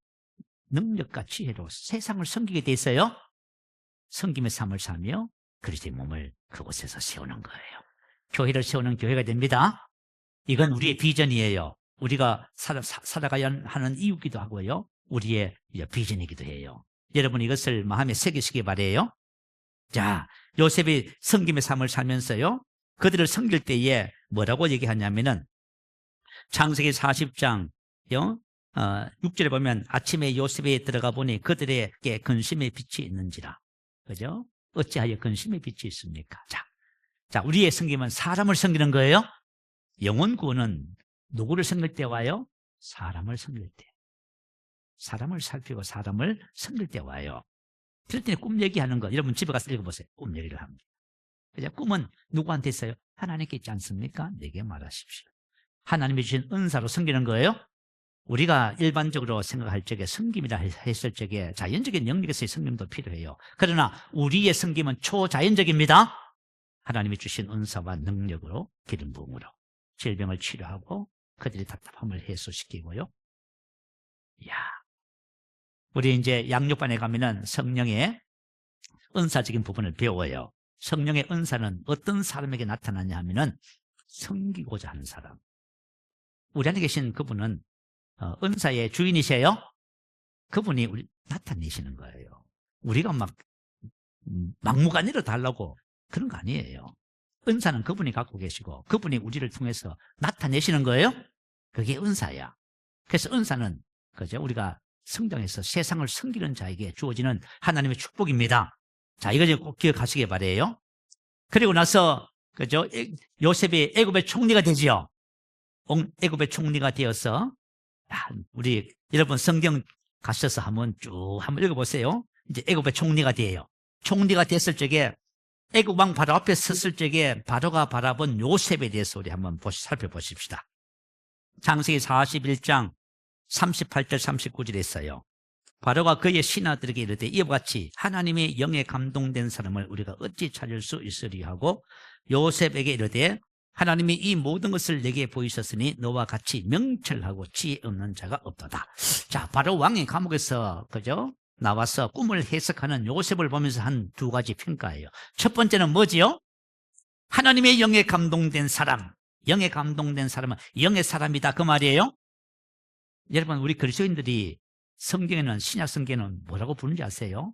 능력과 지혜로 세상을 섬기게 돼 있어요. 섬김의 삶을 살며 그리스도의 몸을 그곳에서 세우는 거예요. 교회를 세우는 교회가 됩니다. 이건 우리의 비전이에요. 우리가 살아가야 하는 이유기도 하고요. 우리의 비전이기도 해요. 여러분 이것을 마음에 새기시기 바래요. 자, 요셉이 섬김의 삶을 살면서요, 그들을 섬길 때에 뭐라고 얘기하냐면은 창세기 40장 6절에 보면 아침에 요셉에 들어가 보니 그들에게 근심의 빛이 있는지라. 그죠? 어찌하여 근심의 빛이 있습니까? 자, 우리의 섬김은 사람을 섬기는 거예요. 영혼 구원은 누구를 섬길 때 와요? 사람을 섬길 때. 사람을 살피고 사람을 섬길 때 와요. 그럴 때는 꿈 얘기하는 거, 여러분 집에 가서 읽어보세요. 꿈 얘기를 합니다. 그죠? 꿈은 누구한테 있어요? 하나님께 있지 않습니까? 내게 말하십시오. 하나님이 주신 은사로 섬기는 거예요. 우리가 일반적으로 생각할 적에 섬김이라 했을 적에 자연적인 영역에서의 섬김도 필요해요. 그러나 우리의 섬김은 초자연적입니다. 하나님이 주신 은사와 능력으로, 기름 부음으로 질병을 치료하고 그들의 답답함을 해소시키고요. 이야, 우리 이제 양육반에 가면은 성령의 은사적인 부분을 배워요. 성령의 은사는 어떤 사람에게 나타나냐 하면은 섬기고자 하는 사람. 우리 안에 계신 그분은 은사의 주인이세요. 그분이 우리 나타내시는 거예요. 우리가 막 막무가내로 달라고 그런 거 아니에요. 은사는 그분이 갖고 계시고 그분이 우리를 통해서 나타내시는 거예요. 그게 은사야. 그래서 은사는 그죠? 우리가 성장해서 세상을 섬기는 자에게 주어지는 하나님의 축복입니다. 자, 이거 꼭 기억하시기 바래요. 그리고 나서 그죠? 요셉이 애굽의 총리가 되지요. 애굽의 총리가 되어서 우리 여러분 성경 가셔서 한번 읽어보세요. 이제 애굽의 총리가 돼요. 총리가 됐을 적에 애굽 왕 바로 앞에 섰을 적에 바로가 바라본 요셉에 대해서 우리 한번 살펴보십시다. 창세기 41장 38절 39절에 있어요. 바로가 그의 신하들에게 이르되 이와 같이 하나님의 영에 감동된 사람을 우리가 어찌 찾을 수 있으리 하고 요셉에게 이르되 하나님이 이 모든 것을 내게 보이셨으니 너와 같이 명철하고 지혜 없는 자가 없도다. 자, 바로 왕의 감옥에서 그죠? 나와서 꿈을 해석하는 요셉을 보면서 한 두 가지 평가예요. 첫 번째는 뭐지요? 하나님의 영에 감동된 사람. 영에 감동된 사람은 영의 사람이다 그 말이에요. 여러분 우리 그리스도인들이 성경에는 신약 성경에는 뭐라고 부르는지 아세요?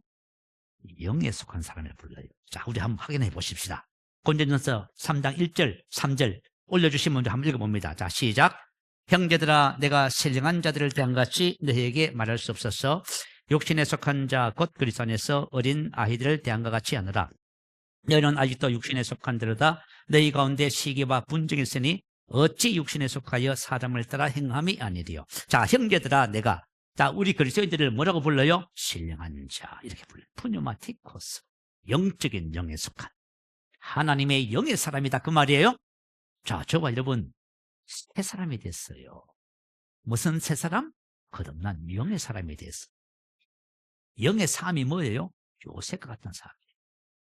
영에 속한 사람을 불러요. 자, 우리 한번 확인해 보십시다. 고린도전서 3장 1절 3절 올려주시면 우리 한번 읽어봅니다. 자, 시작. 형제들아 내가 신령한 자들을 대한 같이 너희에게 말할 수 없어서 육신에 속한 자 곧 그리스도 안에서 어린 아이들을 대한 것 같이 하느라. 너희는 아직도 육신에 속한 들으다 너희 가운데 시기와 분쟁이 있으니 어찌 육신에 속하여 사람을 따라 행함이 아니리요. 자, 형제들아 내가 자, 우리 그리스도인들을 뭐라고 불러요? 신령한 자 이렇게 불러요. 푸뉴마티코스 영적인 영에 속한 하나님의 영의 사람이다 그 말이에요. 자, 저와 여러분 새 사람이 됐어요. 무슨 새 사람? 거듭난 영의 사람이 됐어. 영의 삶이 뭐예요? 요셉과 같은 삶이에요.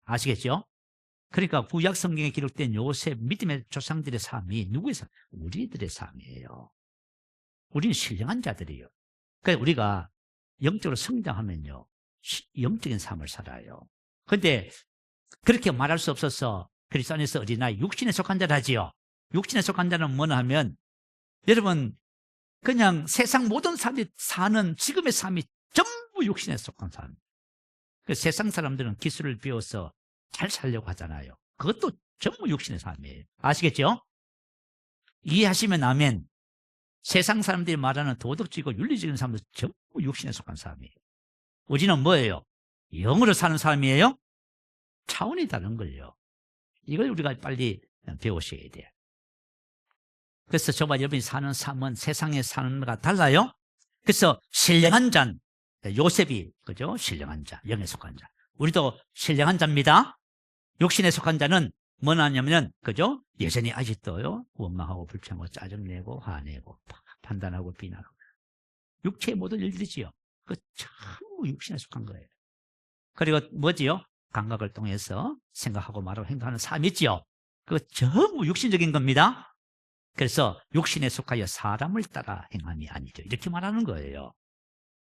아시겠죠? 그러니까 구약 성경에 기록된 요셉 믿음의 조상들의 삶이 누구의 삶? 우리들의 삶이에요. 우리는 신령한 자들이에요. 그러니까 우리가 영적으로 성장하면요 영적인 삶을 살아요. 그런데 그렇게 말할 수 없어서 그리스도 안에서 어린아이 육신에 속한 자를 하지요. 육신에 속한 자는 뭐냐 하면 여러분 그냥 세상 모든 사람들이 사는 지금의 삶이 전부 육신에 속한 삶. 세상 사람들은 기술을 배워서 잘 살려고 하잖아요. 그것도 전부 육신의 삶이에요. 아시겠죠? 이해하시면 아멘. 세상 사람들이 말하는 도덕적이고 윤리적인 삶도 전부 육신에 속한 삶이에요. 우리는 뭐예요? 영으로 사는 삶이에요? 차원이 다른 걸요. 이걸 우리가 빨리 배우셔야 돼요. 그래서 저와 여러분이 사는 삶은 세상에 사는 것과 달라요. 그래서 신령한 자, 요셉이 그죠? 신령한 자, 영에 속한 자. 우리도 신령한 자입니다. 육신에 속한 자는 뭐냐면 그죠? 여전히 아직도요 원망하고 불평하고 짜증내고 화내고 판단하고 비난하고 육체의 모든 일들이지요. 그 전부 육신에 속한 거예요. 그리고 뭐지요? 감각을 통해서 생각하고 말하고 행동하는 삶이 있지요. 그 전부 육신적인 겁니다. 그래서 육신에 속하여 사람을 따라 행함이 아니죠. 이렇게 말하는 거예요.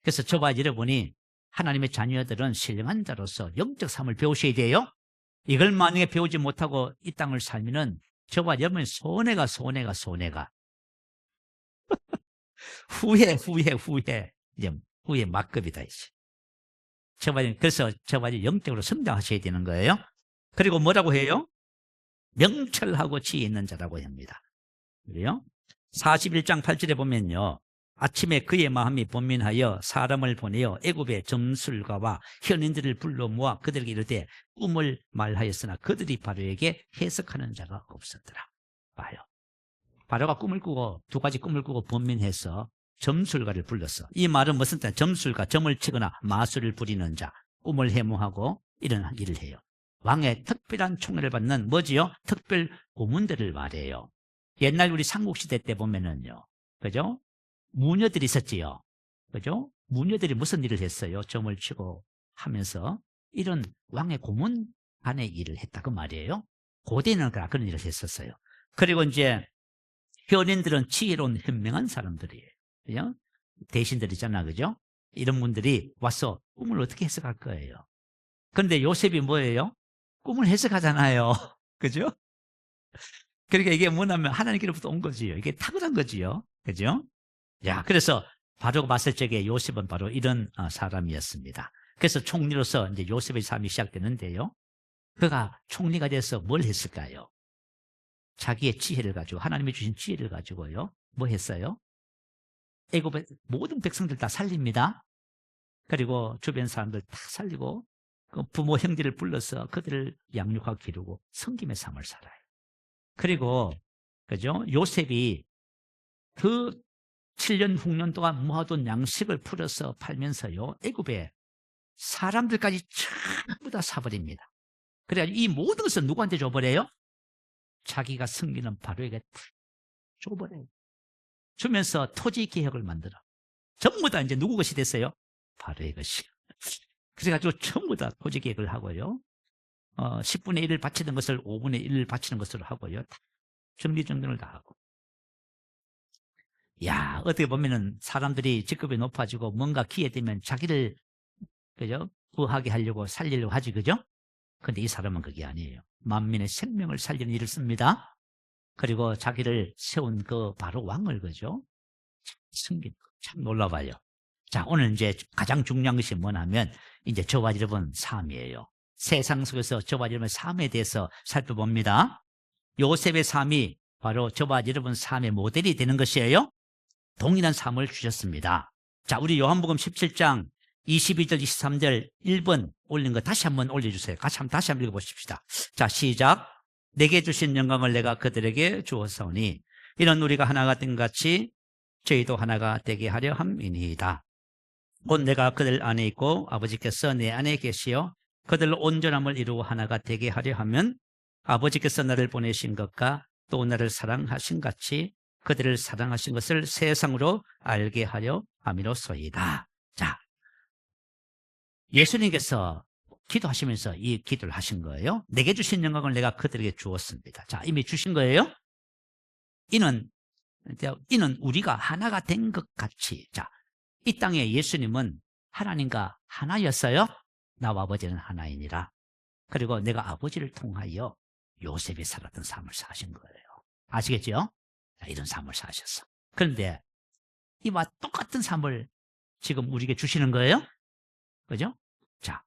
그래서 저와 여러분이 하나님의 자녀들은 신령한 자로서 영적 삶을 배우셔야 돼요. 이걸 만약에 배우지 못하고 이 땅을 살면은 저와 여러분이 손해가 후회 이제 후회 막급이다 이제. 그래서 저와 영적으로 성장하셔야 되는 거예요. 그리고 뭐라고 해요? 명철하고 지혜 있는 자라고 합니다. 그래요? 41장 8절에 보면요. 아침에 그의 마음이 번민하여 사람을 보내어 애굽의 점술가와 현인들을 불러 모아 그들에게 이르되 꿈을 말하였으나 그들이 바로에게 해석하는 자가 없었더라. 봐요. 바로가 꿈을 꾸고 두 가지 꿈을 꾸고 번민해서 점술가를 불렀어. 이 말은 무슨 뜻이냐? 점술가, 점을 치거나 마술을 부리는 자, 꿈을 해몽하고 이런 일을 해요. 왕의 특별한 총애를 받는 뭐지요? 특별 고문들을 말해요. 옛날 우리 삼국시대 때 보면은요, 그죠? 무녀들이 있었지요. 그죠? 무녀들이 무슨 일을 했어요? 점을 치고 하면서 이런 왕의 고문 간의 일을 했다 그 말이에요. 고대는 그런 일을 했었어요. 그리고 이제 현인들은 지혜로운 현명한 사람들이에요. 그죠? 대신들이잖아, 그죠? 이런 분들이 와서 꿈을 어떻게 해석할 거예요. 그런데 요셉이 뭐예요? 꿈을 해석하잖아요. 그죠? 그러니까 이게 뭐냐면 하나님께로부터 온 거지요. 이게 탁월한 거지요. 그죠? 야, 그래서 바로가 봤을 적에 요셉은 바로 이런 사람이었습니다. 그래서 총리로서 이제 요셉의 삶이 시작되는데요. 그가 총리가 돼서 뭘 했을까요? 자기의 지혜를 가지고 하나님이 주신 지혜를 가지고요. 뭐 했어요? 애굽의 모든 백성들 다 살립니다. 그리고 주변 사람들 다 살리고 그 부모 형제를 불러서 그들을 양육하고 기르고 섬김의 삶을 살아요. 그리고 그죠? 요셉이 그 7년 후 년 동안 모아둔 양식을 풀어서 팔면서요. 애굽에 사람들까지 전부 다 사버립니다. 그래가지고 이 모든 것을 누구한테 줘버려요? 자기가 섬기는 바로에게 줘버려요. 주면서 토지 개혁을 만들어. 전부 다 이제 누구 것이 됐어요? 바로의 것이. 그래가지고 전부 다 토지 개혁을 하고요. 10분의 1을 바치는 것을 5분의 1을 바치는 것으로 하고요. 정리정돈을 다 하고. 야, 어떻게 보면은 사람들이 직급이 높아지고 뭔가 기회되면 자기를, 그죠? 구하게 하려고 살리려고 하지, 그죠? 근데 이 사람은 그게 아니에요. 만민의 생명을 살리는 일을 씁니다. 그리고 자기를 세운 그 바로 왕을, 그죠? 승긴 거. 참 놀라봐요. 자, 오늘 이제 가장 중요한 것이 뭐냐면, 이제 저와 여러분 삶이에요. 세상 속에서 저와 여러분의 삶에 대해서 살펴봅니다. 요셉의 삶이 바로 저와 여러분 삶의 모델이 되는 것이에요. 동일한 삶을 주셨습니다. 자, 우리 요한복음 17장 22절, 23절 1번 올린 거 다시 한번 올려주세요. 다시 한번 읽어보십시다. 자, 시작. 내게 주신 영광을 내가 그들에게 주었사오니 이는 우리가 하나가 된 같이 저희도 하나가 되게 하려 함이니이다. 곧 내가 그들 안에 있고 아버지께서 내 안에 계시어 그들로 온전함을 이루어 하나가 되게 하려 하면 아버지께서 나를 보내신 것과 또 나를 사랑하신 같이 그들을 사랑하신 것을 세상으로 알게 하려 함이로소이다. 자, 예수님께서 기도하시면서 이 기도를 하신 거예요. 내게 주신 영광을 내가 그들에게 주었습니다. 자, 이미 주신 거예요. 이는 우리가 하나가 된 것 같이. 자, 이 땅에 예수님은 하나님과 하나였어요. 나와 아버지는 하나이니라. 그리고 내가 아버지를 통하여 요셉이 살았던 삶을 사신 거예요. 아시겠죠? 자, 이런 삶을 사셨어. 그런데 이와 똑같은 삶을 지금 우리에게 주시는 거예요. 그죠? 자,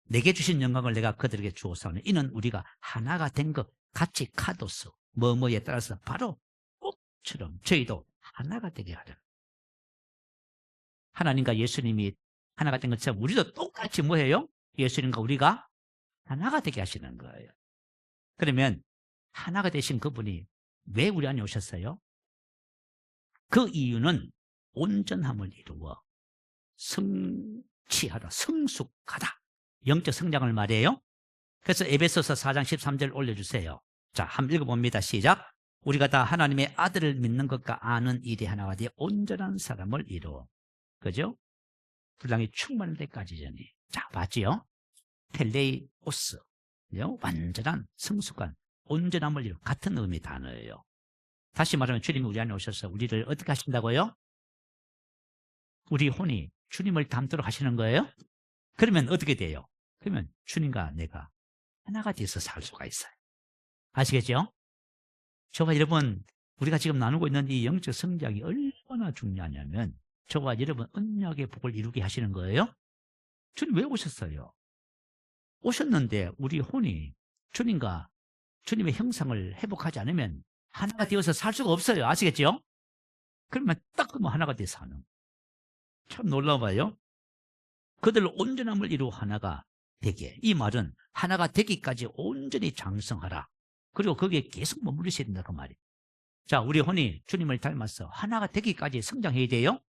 내게 주신 영광을 내가 그들에게 주었사오니 이는 우리가 하나가 된 것 같이 카도스 뭐뭐에 따라서 바로 꽃처럼 저희도 하나가 되게 하려. 하나님과 예수님이 하나가 된 것처럼 우리도 똑같이 뭐예요? 예수님과 우리가 하나가 되게 하시는 거예요. 그러면 하나가 되신 그분이 왜 우리 안에 오셨어요? 그 이유는 온전함을 이루어 성취하다, 성숙하다. 영적 성장을 말해요. 그래서 에베소서 4장 13절 올려주세요. 자, 한번 읽어봅니다. 시작. 우리가 다 하나님의 아들을 믿는 것과 아는 일이 하나가 되어 온전한 사람을 이루어. 그죠? 분량이 충만할 때까지 전이. 자, 봤지요? 텔레이오스. 완전한 성숙한 온전함을 이루어. 같은 의미 단어예요. 다시 말하면 주님이 우리 안에 오셔서 우리를 어떻게 하신다고요? 우리 혼이 주님을 닮도록 하시는 거예요? 그러면 어떻게 돼요? 그러면 주님과 내가 하나가 돼서 살 수가 있어요. 아시겠죠? 저와 여러분, 우리가 지금 나누고 있는 이 영적 성장이 얼마나 중요하냐면 저와 여러분 언약의 복을 이루게 하시는 거예요. 주님 왜 오셨어요? 오셨는데 우리 혼이 주님과 주님의 형상을 회복하지 않으면 하나가 되어서 살 수가 없어요. 아시겠죠? 그러면 딱 그러면 하나가 돼서 사는. 참 놀라워요. 그들 온전함을 이루어 하나가 되게. 이 말은 하나가 되기까지 온전히 장성하라. 그리고 거기에 계속 머무르셔야 된다 그 말이에요. 자, 우리 혼이 주님을 닮아서 하나가 되기까지 성장해야 돼요.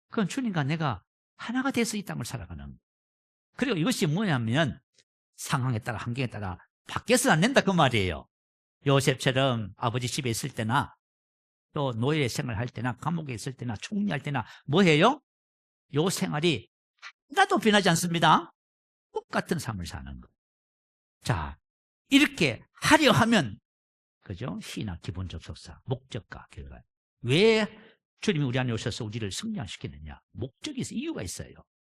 그건 주님과 내가 하나가 돼서 이 땅을 살아가는 거예요. 그리고 이것이 뭐냐면 상황에 따라 환경에 따라 바뀌어서는 안 된다 그 말이에요. 요셉처럼 아버지 집에 있을 때나 또 노예 생활할 때나 감옥에 있을 때나 총리할 때나 뭐해요? 요 생활이 하나도 변하지 않습니다. 똑같은 삶을 사는 거예요. 자, 이렇게 하려 하면 그죠? 희나 기본적 속사, 목적과 결과. 왜 주님이 우리 안에 오셔서 우리를 성장시키느냐? 목적이 있어요. 이유가 있어요.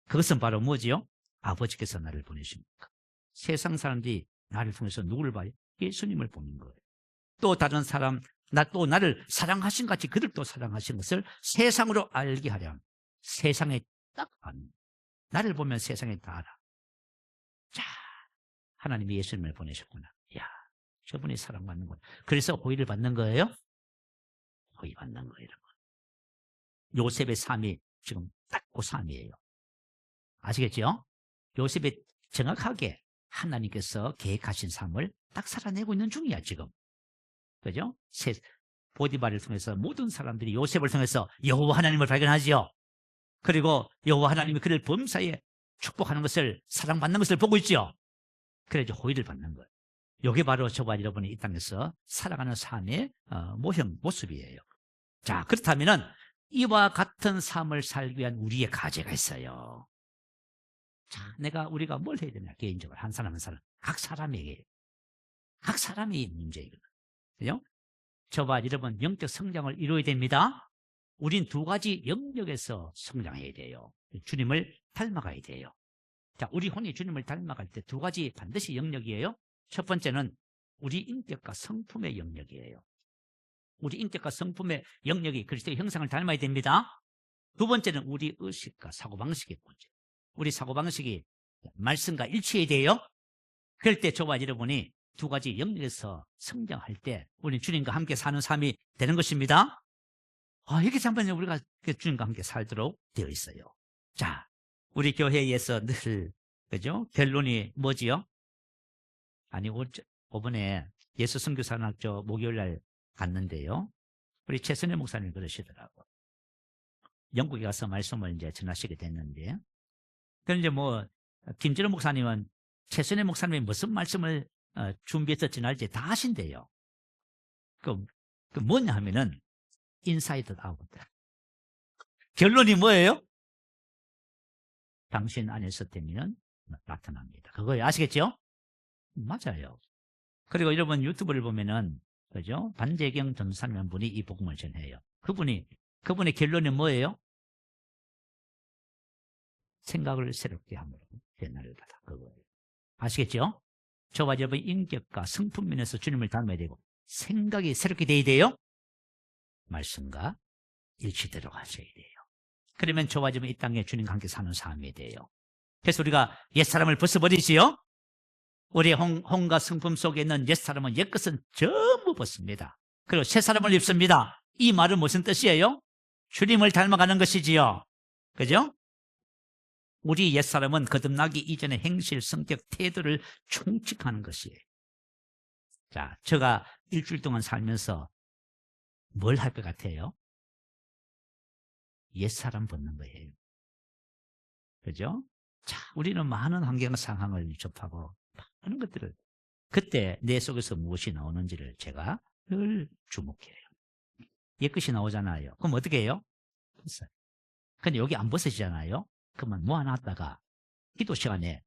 그것은 바로 뭐지요? 아버지께서 나를 보내십니까? 세상 사람들이 나를 통해서 누구를 봐요? 예수님을 보는 거예요. 또 다른 사람, 또 나를 사랑하신 같이 그들도 사랑하신 것을 세상으로 알게 하렴. 세상에 딱 아는. 나를 보면 세상에 다 알아. 자, 하나님이 예수님을 보내셨구나. 야, 저분이 사랑받는구나. 그래서 호의를 받는 거예요? 호의 받는 거예요. 요셉의 삶이 지금 딱 그 삶이에요. 아시겠죠? 요셉이 정확하게 하나님께서 계획하신 삶을 딱 살아내고 있는 중이야 지금. 그죠? 보디발을 통해서 모든 사람들이 요셉을 통해서 여호와 하나님을 발견하지요. 그리고 여호와 하나님이 그를 범사에 축복하는 것을, 사랑받는 것을 보고 있죠. 그래서 호의를 받는 거예요. 이게 바로 저와 여러분이 이 땅에서 살아가는 삶의 모습이에요. 자, 그렇다면은 이와 같은 삶을 살기 위한 우리의 과제가 있어요. 자, 우리가 뭘 해야 되냐? 개인적으로 한 사람 한 사람, 각 사람이 문제이거든요. 그죠? 저와 여러분 영적 성장을 이루어야 됩니다. 우린 두 가지 영역에서 성장해야 돼요. 주님을 닮아가야 돼요. 자, 우리 혼이 주님을 닮아갈 때 두 가지 반드시 영역이에요. 첫 번째는 우리 인격과 성품의 영역이에요. 우리 인격과 성품의 영역이 그리스도의 형상을 닮아야 됩니다. 두 번째는 우리 의식과 사고방식의 문제. 우리 사고방식이 말씀과 일치해야 돼요. 그럴 때 저와 여러분이 두 가지 영역에서 성장할 때 우리 주님과 함께 사는 삶이 되는 것입니다. 이렇게 잠깐 우리가 주님과 함께 살도록 되어 있어요. 자, 우리 교회에서 늘 그죠? 결론이 뭐지요? 아니, 이번에 예수 선교사학교 목요일 날 갔는데요. 우리 최선혜 목사님이 그러시더라고. 영국에 가서 말씀을 이제 전하시게 됐는데, 그런데 김진호 목사님은 최선혜 목사님이 무슨 말씀을 준비해서 전할지 다 하신대요. 그 뭐냐 하면은, 인사이드 아웃. 결론이 뭐예요? 당신 안에서 되면 나타납니다. 그거예요. 아시겠죠? 맞아요. 그리고 여러분 유튜브를 보면은, 그죠? 반재경 전사님 분이 이 복음을 전해요. 그분의 결론이 뭐예요? 생각을 새롭게 함으로 변화를 받아. 그거예요. 아시겠죠? 저와 여러분 인격과 성품 면에서 주님을 닮아야 되고, 생각이 새롭게 돼야 돼요. 말씀과 일치대로 하셔야 돼요. 그러면 저와 여러분 이 땅에 주님과 함께 사는 삶이 돼요. 그래서 우리가 옛사람을 벗어버리지요. 우리의 혼과 성품 속에 있는 옛사람은 옛것은 전부 벗습니다. 그리고 새사람을 입습니다. 이 말은 무슨 뜻이에요? 주님을 닮아가는 것이지요. 그죠? 우리 옛사람은 거듭나기 이전의 행실, 성격, 태도를 충직하는 것이에요. 자, 제가 일주일 동안 살면서 뭘 할 것 같아요? 옛사람 벗는 거예요. 그죠? 자, 우리는 많은 환경 상황을 접하고 많은 것들을, 그때 내 속에서 무엇이 나오는지를 제가 늘 주목해요. 옛것이 나오잖아요. 그럼 어떻게 해요? 벗어요. 근데 여기 안 벗어지잖아요. 그러면 모아놨다가 기도 시간에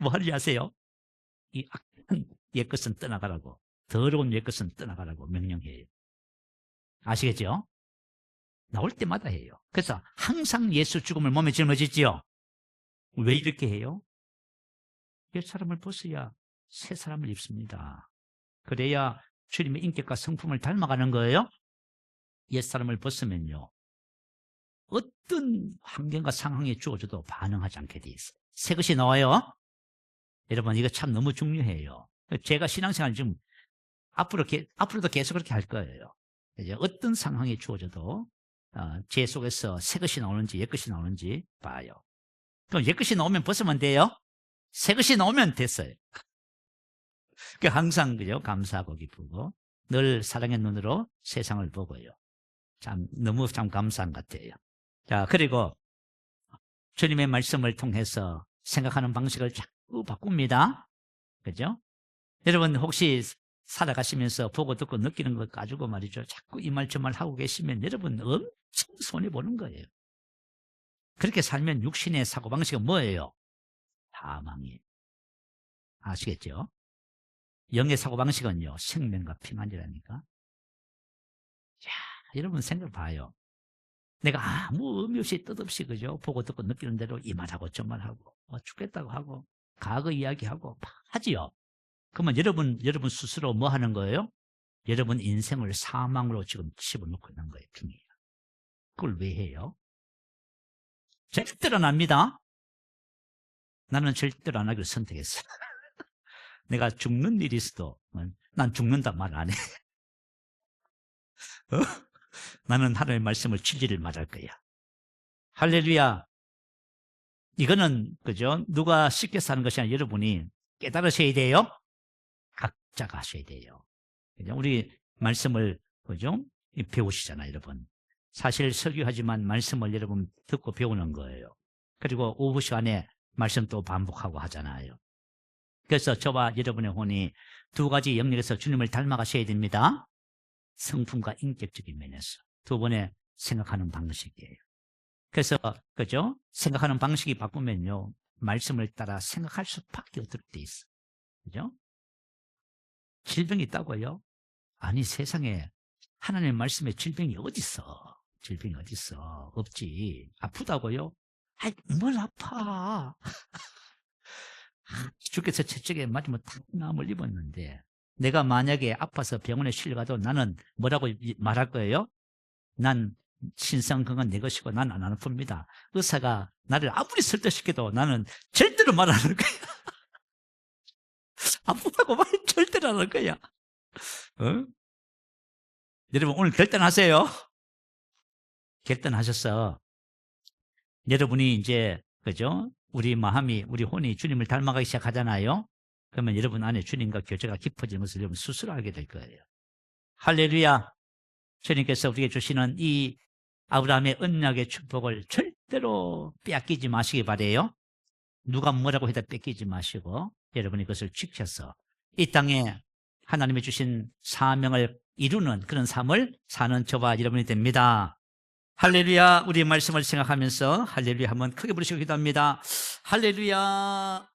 뭐 하는지 아세요? 이 악한 옛것은 떠나가라고, 더러운 옛것은 떠나가라고 명령해요. 아시겠죠? 나올 때마다 해요. 그래서 항상 예수 죽음을 몸에 짊어지지요. 왜 이렇게 해요? 옛 사람을 벗어야 새 사람을 입습니다. 그래야 주님의 인격과 성품을 닮아가는 거예요. 옛 사람을 벗으면요, 어떤 환경과 상황이 주어져도 반응하지 않게 돼 있어요. 새 것이 나와요. 여러분 이거 참 너무 중요해요. 제가 신앙생활 지금 앞으로도 계속 그렇게 할 거예요. 이제 어떤 상황이 주어져도 제 속에서 새 것이 나오는지 옛 것이 나오는지 봐요. 그럼 옛 것이 나오면 벗으면 돼요? 새 것이 나오면 됐어요. 그 항상 그죠? 감사하고 기쁘고 늘 사랑의 눈으로 세상을 보고요. 너무 감사한 것 같아요. 자, 그리고 주님의 말씀을 통해서 생각하는 방식을 자꾸 바꿉니다. 그죠? 여러분 혹시 살아가시면서 보고 듣고 느끼는 것 가지고 말이죠. 자꾸 이 말 저 말 하고 계시면 여러분 엄청 손해보는 거예요. 그렇게 살면 육신의 사고방식은 뭐예요? 사망이에요. 아시겠죠? 영의 사고방식은요. 생명과平安이라니까. 야, 여러분 생각봐요. 내가 아무 의미 없이 뜻없이 그죠? 보고 듣고 느끼는 대로 이 말하고 저 말하고 죽겠다고 하고 과거 이야기하고 하지요. 그러면 여러분 스스로 뭐 하는 거예요? 여러분 인생을 사망으로 지금 집어넣고 있는 거예요. 중이에요. 그걸 왜 해요? 절대로 안 합니다. 나는 절대로 안 하기를 선택했어. 내가 죽는 일이 있어도 난 죽는다 말 안 해. 나는 하나님의 말씀을 진리를 말할 거야. 할렐루야. 이거는 그죠? 누가 쉽게 사는 것이 아니라 여러분이 깨달으셔야 돼요. 각자가 하셔야 돼요. 그죠? 우리 말씀을 그죠? 배우시잖아요, 여러분. 사실 설교하지만 말씀을 여러분 듣고 배우는 거예요. 그리고 오후 시간에 말씀 또 반복하고 하잖아요. 그래서 저와 여러분의 혼이 두 가지 영역에서 주님을 닮아가셔야 됩니다. 성품과 인격적인 면에서. 두 번에 생각하는 방식이에요. 그래서 그죠? 생각하는 방식이 바꾸면요. 말씀을 따라 생각할 수밖에 없도록 돼 있어. 그죠? 질병이 있다고요? 아니 세상에 하나님의 말씀에 질병이 어디 있어? 질병이 어디 있어? 없지. 아프다고요? 아이 뭘 아파? 주께서 채찍에 맞으면 탁남을 입었는데 내가 만약에 아파서 병원에 실려가도 나는 뭐라고 말할 거예요? 난 신성건강 내 것이고 난 안 아픕니다. 의사가 나를 아무리 설득시켜도 나는 절대로 말 안 할 거야. 아프다고 말 절대로 안 할 거야. 여러분 오늘 결단하세요. 결단하셔서 여러분이 이제 그죠? 우리 마음이 우리 혼이 주님을 닮아가기 시작하잖아요. 그러면 여러분 안에 주님과 교제가 깊어지는 것을 여러분 스스로 알게 될 거예요. 할렐루야. 주님께서 우리에게 주시는 이 아브라함의 언약의 축복을 절대로 빼앗기지 마시기 바래요. 누가 뭐라고 해도 뺏기지 마시고 여러분이 그것을 지켜서 이 땅에 하나님이 주신 사명을 이루는 그런 삶을 사는 저와 여러분이 됩니다. 할렐루야. 우리 말씀을 생각하면서 할렐루야 한번 크게 부르시고 기도합니다. 할렐루야.